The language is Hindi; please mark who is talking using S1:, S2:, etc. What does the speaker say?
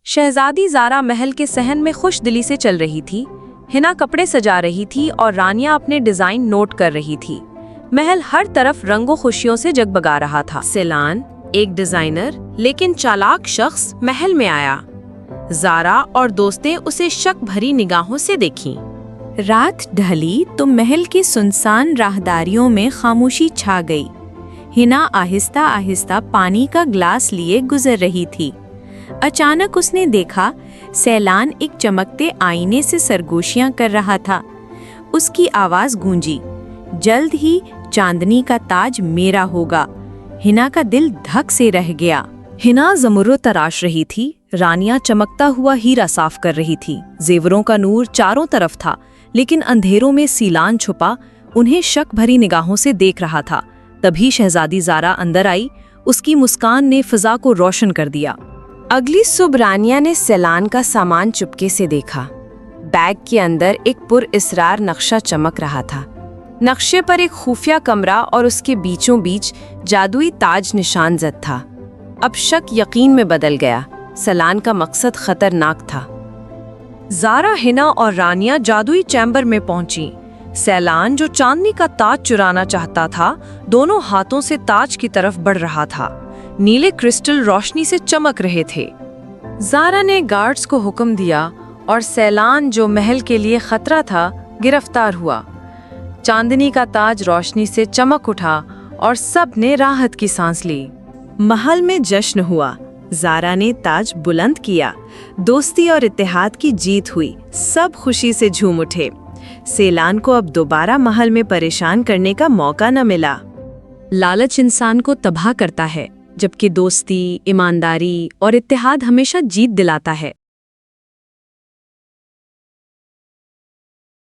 S1: शहजादी ज़ारा महल के सहन में खुश दिली से चल रही थी। हिना कपड़े सजा रही थी और रानिया अपने डिज़ाइन नोट कर रही थी। महल हर तरफ रंगों खुशियों से जगमगा रहा था। सेलान, एक डिज़ाइनर लेकिन चालाक शख्स, महल में आया। ज़ारा और दोस्तें उसे शक भरी निगाहों से देखीं।
S2: रात ढली तो महल की सुनसान राहदारियों में खामोशी छा गई। हिना आहिस्ता आहिस्ता पानी का ग्लास लिए गुजर रही थी। अचानक उसने देखा सैलान एक चमकते आईने से सरगोशियां कर रहा था। उसकी आवाज गूंजी, जल्द ही चांदनी का ताज मेरा होगा। हिना का दिल धक से रह गया।
S1: हिना ज़मुर्द तराश रही थी। रानिया चमकता हुआ हीरा साफ कर रही थी। जेवरों का नूर चारों तरफ था, लेकिन अंधेरों में सीलान छुपा उन्हें शक भरी निगाहों से देख रहा था। तभी शहजादी ज़ारा अंदर आई। उसकी मुस्कान ने फिजा को रोशन कर दिया। अगली सुबह रानिया ने सेलान का सामान चुपके से देखा। बैग के अंदर एक पुरइसरार नक्शा चमक रहा था। नक्शे पर एक खुफिया कमरा और उसके बीचों बीच जादुई ताज निशान जद था। अब शक यकीन में बदल गया। सेलान का मकसद खतरनाक था। ज़ारा, हिना और रानिया जादुई चैम्बर में पहुंची। सेलान, जो चांदनी का ताज चुराना चाहता था, दोनों हाथों से ताज की तरफ बढ़ रहा था। नीले क्रिस्टल रोशनी से चमक रहे थे। ज़ारा ने गार्ड्स को हुक्म दिया और सेलान, जो महल के लिए खतरा था, गिरफ्तार हुआ। चांदनी का ताज रोशनी से चमक उठा और सब ने राहत की सांस ली। महल में जश्न हुआ। ज़ारा ने ताज बुलंद किया। दोस्ती और इत्तेहाद की जीत हुई। सब खुशी से झूम उठे। सेलान को अब दोबारा महल में परेशान करने का मौका न मिला। लालच इंसान को तबाह करता है, जबकि दोस्ती, ईमानदारी और इत्तेहाद हमेशा जीत दिलाता है।